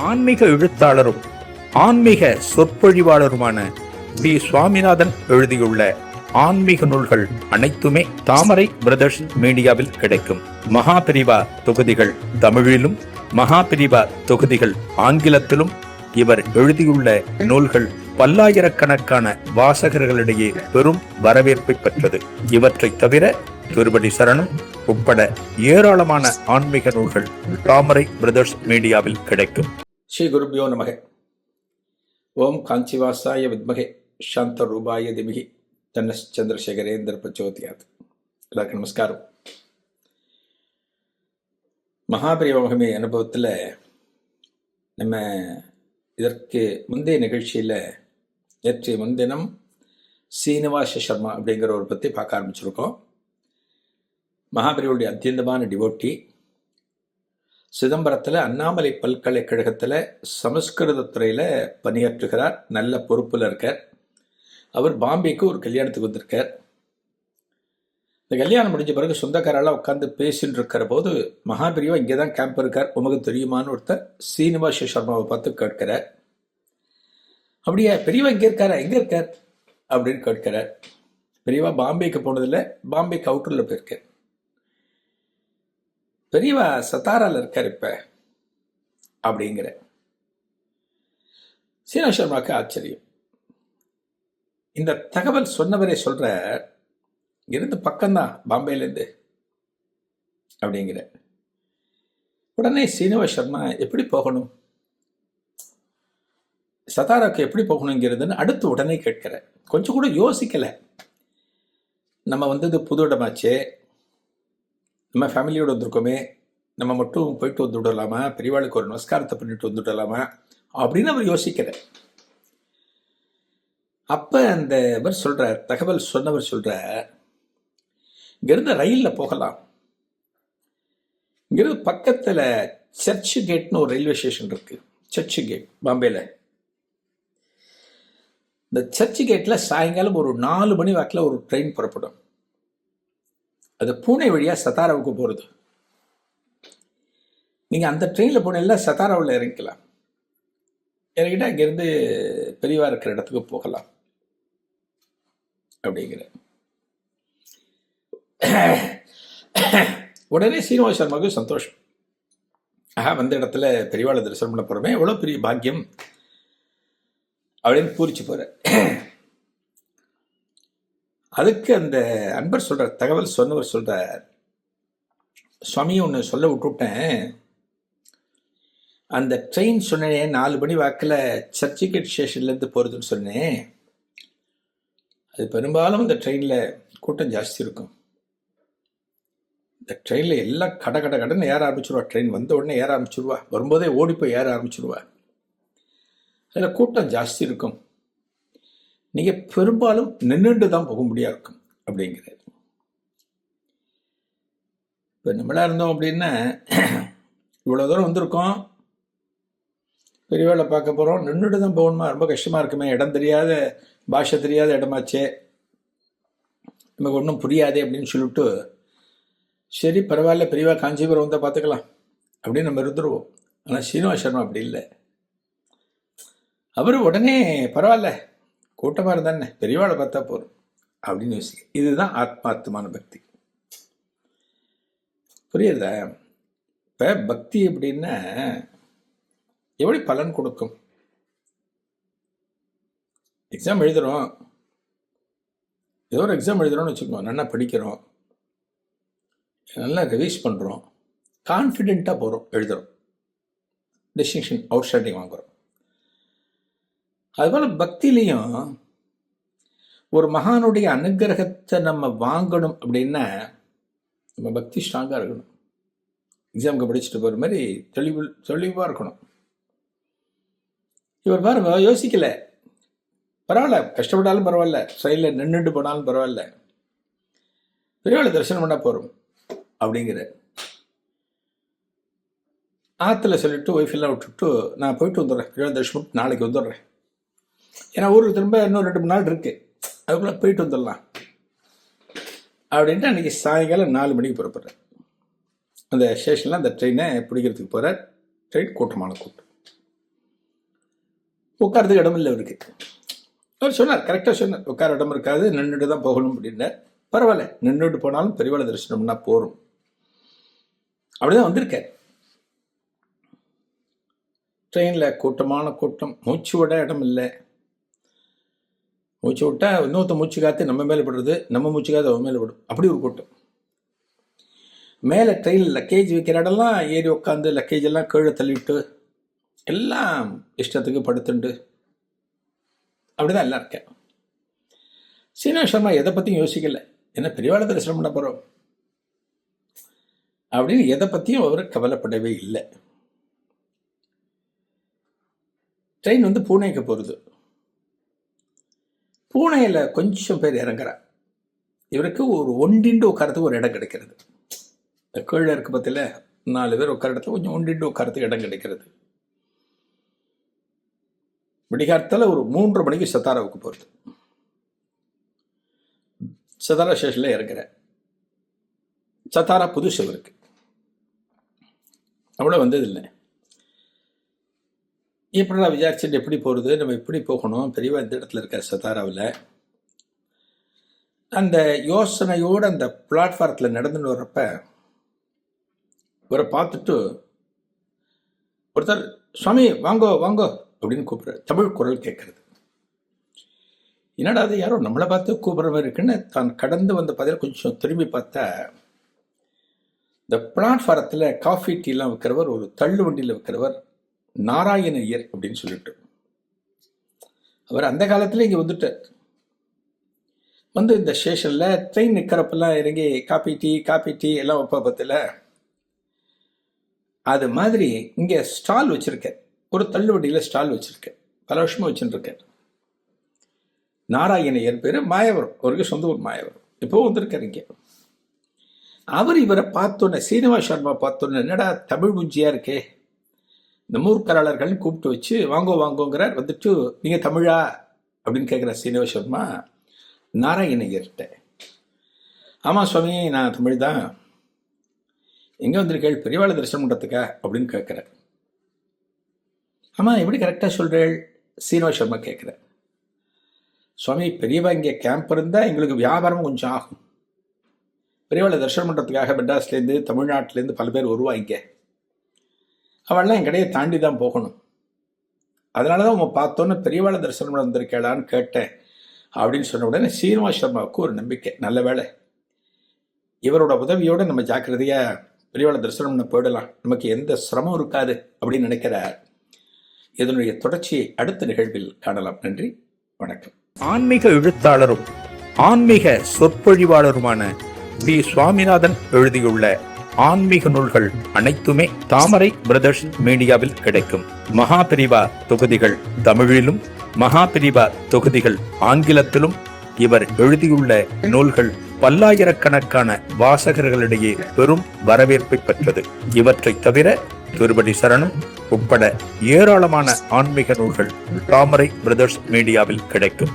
ஆன்மீக எழுத்தாளரும் ஆன்மீக சொற்பொழிவாளருமான டி. சுவாமிநாதன் எழுதியுள்ள ஆன்மீக நூல்கள் அனைத்துமே தாமரை பிரதர்ஸ் மீடியாவில் கிடைக்கும். மகாபிரிவா தொகுதிகள் தமிழிலும், மகாபிரிவா தொகுதிகள் ஆங்கிலத்திலும் இவர் எழுதியுள்ள நூல்கள் பல்லாயிரக்கணக்கான வாசகர்களிடையே பெரும் வரவேற்பை பெற்றது. இவற்றை தவிர திருப்பதி சரணம் உட்பட ஏராளமான ஆன்மீக நூல்கள் தாமரை பிரதர்ஸ் மீடியாவில் கிடைக்கும். ஸ்ரீ குருபியோ நமக. ஓம் காஞ்சிவாசாய வித்மகே சாந்த ரூபாய திமிகி தன்ன சந்திரசேகரேந்திர பிரச்சோதியாத். எல்லாருக்கும் நமஸ்காரம். மகாபிரிவமகமே அனுபவத்தில் நம்ம இதற்கு முந்தைய நிகழ்ச்சியில் நேற்றைய முன்தினம் சீனிவாச சர்மா அப்படிங்கிறவரை பற்றி பார்க்க ஆரம்பிச்சிருக்கோம். மகாபிரிவுடைய அத்தியந்தமான டிவோட்டி. சிதம்பரத்தில் அண்ணாமலை பல்கலைக்கழகத்தில் சமஸ்கிருத துறையில் பணியாற்றுகிறார். நல்ல பொறுப்பில் இருக்கார். அவர் பாம்பேக்கு ஒரு கல்யாணத்துக்கு வந்திருக்கார். இந்த கல்யாணம் முடிஞ்ச பிறகு சொந்தக்காரெல்லாம் உட்காந்து பேசின்னு இருக்கிற போது மகாபிரிவா இங்கே தான் கேம்ப் இருக்கார், உமக்கு தெரியுமான்னு ஒருத்தர் சீனிவாச சர்மாவை பார்த்து கேட்கிறார். அப்படியே பெரியவா இங்கே இருக்காரா, எங்கே இருக்கார் அப்படின்னு கேட்கிறார். பெரியவா பாம்பேக்கு போனதில்லை, பாம்பேக்கு அவுட்டரில் போயிருக்கார். பெரியவா சத்தாரால இருக்கார் இப்ப அப்படிங்கிற. சீனிவாச சர்மாவுக்கு ஆச்சரியம். இந்த தகவல் சொன்னவரே சொல்ற, இருந்து பக்கம்தான் பாம்பேலேருந்து அப்படிங்கிற. உடனே சீனிவாச சர்மா எப்படி போகணும், சத்தாராவுக்கு எப்படி போகணுங்கிறதுன்னு அடுத்து உடனே கேட்கிற. கொஞ்சம் கூட யோசிக்கல. நம்ம வந்தது புது இடமாச்சே, நம்ம ஃபேமிலியோடு வந்திருக்கோமே, நம்ம மட்டும் போயிட்டு வந்து விடலாமா, பெரியவாளுக்கு ஒரு நமஸ்காரத்தை பண்ணிட்டு வந்து விடலாமா அப்படின்னு அவர் யோசிக்கிறார். அப்போ அந்த அவர் சொல்கிறார், தகவல் சொன்னவர் சொல்கிறார், இங்கேருந்து ரயிலில் போகலாம். இங்கிருந்து பக்கத்தில் சர்ச் கேட்னு ஒரு ரயில்வே ஸ்டேஷன் இருக்குது. சர்ச் கேட் பாம்பேயில். இந்த சர்ச் கேட்டில் சாயங்காலம் ஒரு 4 மணி வாக்கில் ஒரு ட்ரெயின் புறப்படும். அது பூனே வழியாக சத்தாராவுக்கு போகிறது. நீங்கள் அந்த ட்ரெயினில் போனீங்கன்னா சத்தாராவில் இறங்கிக்கலாம். இறங்கிட்டு அங்கேருந்து பெரியவா இருக்கிற இடத்துக்கு போகலாம் அப்படிங்கிற. உடனே சீனிவாச சர்மாவுக்கு சந்தோஷம். வந்த இடத்துல பெரியவாளை தரிசனம் பண்ண போகிறோமே, எவ்வளோ பெரிய பாக்கியம் அப்படின்னு பூரிச்சு போகிற. அதுக்கு அந்த அன்பர் சொல்ற, தகவல் சொன்னவர் சொல்ற, சுவாமி ஒன்று சொல்ல விட்டுவிட்டேன். அந்த ட்ரெயின் சொன்னேன் 4 மணி வாக்கில் சர்ச்சிகேட் ஸ்டேஷன்லேருந்து போகிறதுன்னு சொன்னேன். அது பெரும்பாலும் இந்த ட்ரெயினில் கூட்டம் ஜாஸ்தி இருக்கும். இந்த ட்ரெயினில் எல்லாம் கடன் ஏற ஆரம்பிச்சிருவா. ட்ரெயின் வந்த உடனே ஏற ஆரம்பிச்சிருவா, வரும்போதே ஓடி போய் ஏற ஆரம்பிச்சிருவா. அதில் கூட்டம் ஜாஸ்தி இருக்கும். நீங்கள் பெரும்பாலும் நின்றுட்டு தான் போக முடியா இருக்கும் அப்படிங்கிறார். இப்போ நம்மளாக இருந்தோம் அப்படின்னா, இவ்வளோ தூரம் வந்திருக்கோம், பெரியவாளை பார்க்க போகிறோம், நின்றுட்டு தான் போகணுமா, ரொம்ப கஷ்டமாக இருக்குமே, இடம் தெரியாத, பாஷை தெரியாத இடமாச்சே, நமக்கு ஒன்றும் புரியாதே அப்படின்னு சொல்லிவிட்டு, சரி பரவாயில்ல பெரியவா காஞ்சிபுரம் வந்தால் பார்த்துக்கலாம் அப்படின்னு நம்ம இருந்துருவோம். ஆனால் சீனிவாச சர்மா அப்படி இல்லை. அவர் உடனே பரவாயில்ல கூட்டமாக இருந்தானே, பெரியவாளை பார்த்தா போகிறோம் அப்படின்னு யோசிக்க. இதுதான் ஆத்மார்த்தமான பக்தி. புரியுதா? இப்போ பக்தி அப்படின்னா எப்படி பலன் கொடுக்கும்? எக்ஸாம் எழுதுகிறோம், ஏதோ ஒரு எக்ஸாம் எழுதுகிறோம்னு வச்சுக்கோங்க, நல்லா படிக்கிறோம், நல்லா ரிவைஸ் பண்ணுறோம், கான்ஃபிடென்ட்டாக போகிறோம், எழுதுகிறோம், டிஸ்டிங்ஷன் அவுட்ஸ்டாண்டிங் வாங்குகிறோம். அதுபோல் பக்திலையும் ஒரு மகானுடைய அனுகிரகத்தை நம்ம வாங்கணும் அப்படின்னா நம்ம பக்தி ஸ்ட்ராங்காக இருக்கணும். எக்ஸாமுக்கு படிச்சுட்டு போகிற மாதிரி தெளிவாக இருக்கணும். இவர் பாருங்க, யோசிக்கலை, பரவாயில்ல கஷ்டப்பட்டாலும் பரவாயில்ல, ட்ரெயினில் நின்றுட்டு போனாலும் பரவாயில்ல, பெரியவாளை தரிசனம் பண்ண போகிறோம் அப்படிங்கிற. ஆற்றுல சொல்லிவிட்டு ஒய்ஃபெல்லாம் விட்டுட்டு நான் போயிட்டு வந்துடுறேன், பெரியவாளை தரிசனம் நாளைக்கு வந்துடுறேன், ஏன்னா ஊருக்கு திரும்ப இன்னும் 2 3 நாள் இருக்குது, அதுக்குள்ளே போயிட்டு வந்துடலாம் அப்படின்ட்டு அன்றைக்கி சாயங்காலம் 4 மணிக்கு புறப்படுறேன். அந்த ஸ்டேஷனில் அந்த ட்ரெயினை பிடிக்கிறதுக்கு போகிற. ட்ரெயின் கூட்டமான கூட்டம். உட்காரதுக்கு இடம் இல்லை அவருக்கு. அவர் சொன்னார், கரெக்டாக சொன்னார், உட்கார இடம் இருக்காது, நின்றுட்டு தான் போகணும் அப்படின்னார். பரவாயில்ல, நின்றுட்டு போனாலும் பெரியவாளை தரிசனம்னா போகிறோம். அப்படிதான் வந்திருக்கார். ட்ரெயினில் கூட்டமான கூட்டம், மூச்சு விட இடம் இல்லை. மூச்சு விட்டா இன்னொருத்த மூச்சு காற்று நம்ம மேலே படுறது, நம்ம மூச்சு காற்று அவன் மேலே படும், அப்படி ஒரு கூட்டம். மேலே ட்ரெயினில் லக்கேஜ் வைக்கிற இடம்லாம் ஏறி உட்காந்து லக்கேஜ் எல்லாம் கீழே தள்ளிட்டு எல்லாம் இஷ்டத்துக்கு படுத்துண்டு அப்படிதான் எல்லாம் இருக்கேன். சீனிவாச சர்மா எதை பற்றியும் யோசிக்கலை, என்ன பெரியவாளை தரிசனம் பண்ண போகிறோம் அப்படின்னு எதை பற்றியும் அவர் கவலைப்படவே இல்லை. ட்ரெயின் வந்து பூனேக்கு போகிறது. பூனேயில் கொஞ்சம் பேர் இறங்குறா. இவருக்கு ஒரு ஒண்டிண்டு உட்காரத்துக்கு ஒரு இடம் கிடைக்கிறது. கீழே இருக்க பற்றில 4 பேர் உட்கார இடத்துல கொஞ்சம் ஒண்டிண்டு உட்காரத்துக்கு இடம் கிடைக்கிறது. விடிகாலத்தில் ஒரு 3 மணிக்கு சத்தாராவுக்கு போகிறது. சத்தாரா ஸ்டேஷனில் இறங்குற. சத்தாரா புதுசு இவருக்கு, அவ்வளோ வந்ததில்லை. எப்படிடா விசாரிச்சுட்டு எப்படி போகிறது, நம்ம எப்படி போகணும், பெரியவா இந்த இடத்துல இருக்கார் சத்தாராவில். அந்த யோசனையோடு அந்த பிளாட்ஃபாரத்தில் நடந்துன்னு வர்றப்ப இவரை பார்த்துட்டு ஒருத்தர், சுவாமி வாங்கோ வாங்கோ அப்படின்னு கூப்பிட்றாரு. தமிழ் குரல் கேட்கறது. என்னடா அது யாரோ நம்மளை பார்த்து கூப்பிட்ற மாதிரி இருக்குன்னு தான் கடந்து வந்த பதில் கொஞ்சம் திரும்பி பார்த்தா, இந்த பிளாட்ஃபாரத்தில் காஃபி டீலாம் விற்கிறவர், ஒரு தள்ளு வண்டியில் விற்கிறவர் நாராயண ஐயர் அப்படின்னு சொல்லிட்டு. அவர் அந்த காலத்தில் இங்கே வந்துட்டார். வந்து இந்த ஸ்டேஷனில் ட்ரெயின் நிற்கிறப்பெல்லாம் இறங்கி காப்பி டீ எல்லாம் வைப்பா பத்தில் அது மாதிரி இங்கே ஸ்டால் வச்சுருக்கேன். ஒரு தள்ளு வண்டியில் ஸ்டால் வச்சுருக்கேன், பல வருஷமாக வச்சுருக்கேன். நாராயண ஐயர் பேர், மாயவரம், அவருக்கு சொந்த ஊர் மாயவரம். இப்போ வந்திருக்காரு இங்கே. அவர் இவரை பார்த்தோன்னே, சீனிவாச சர்மா பார்த்தோன்னே, என்னடா தமிழ் முஞ்சியாக இருக்கே, நம்ம ஊர்க்காரர்கள்னு கூப்பிட்டு வச்சு வாங்கோ வாங்கோங்கிறார். வந்துட்டு நீங்கள் தமிழா அப்படின்னு கேட்குற சீனிவாச சர்மா நாராயண ஐயர்கிட்ட. ஆமாம் சுவாமி, நான் தமிழ் தான். எங்கே வந்திருக்கேள், பெரியவாளை தரிசனம் பண்ணுறதுக்கா அப்படின்னு கேட்குறார். ஆமாம், எப்படி கரெக்டாக சொல்கிறேள் சீனிவாச சர்மா கேட்குறார். சுவாமி, பெரியவா இங்கே கேம்ப் இருந்தால் எங்களுக்கு வியாபாரமும் கொஞ்சம் ஆகும். பெரியவாளை தரிசனம் பண்ணுறதுக்காக மெட்ராஸ்லேருந்து தமிழ்நாட்டிலேருந்து பல பேர் வருவாங்க. அவள்லாம் என் கடையை தாண்டி தான் போகணும். அதனால தான் உங்க பார்த்தோன்னு பெரியவாளை தரிசனம் பண்ண வந்திருக்கலான்னு கேட்டேன் அப்படின்னு சொன்ன உடனே சீனிவாச சர்மாவுக்கு ஒரு நம்பிக்கை, நல்ல வேலை இவரோட உதவியோடு நம்ம ஜாக்கிரதையாக பெரியவாளை தரிசனம் பண்ண போயிடலாம், நமக்கு எந்த சிரமம் இருக்காது அப்படின்னு நினைக்கிறார். இதனுடைய தொடர்ச்சியை அடுத்த நிகழ்வில் காணலாம். நன்றி, வணக்கம். ஆன்மீக எழுத்தாளரும் ஆன்மீக சொற்பொழிவாளருமான பி. சுவாமிநாதன் எழுதியுள்ள ஆன்மீக நூல்கள் அனைத்துமே தாமரை பிரதர்ஸ் மீடியாவில் கிடைக்கும். மகாபிரிவா தொகுதிகள் தமிழிலும், மகாபிரிவா தொகுதிகள் ஆங்கிலத்திலும் இவர் எழுதியுள்ள நூல்கள் பல்லாயிரக்கணக்கான வாசகர்களிடையே பெரும் வரவேற்பை பெற்றது. இவற்றை தவிர திருப்படி சரணம் உட்பட ஏராளமான ஆன்மீக நூல்கள் தாமரை பிரதர்ஸ் மீடியாவில் கிடைக்கும்.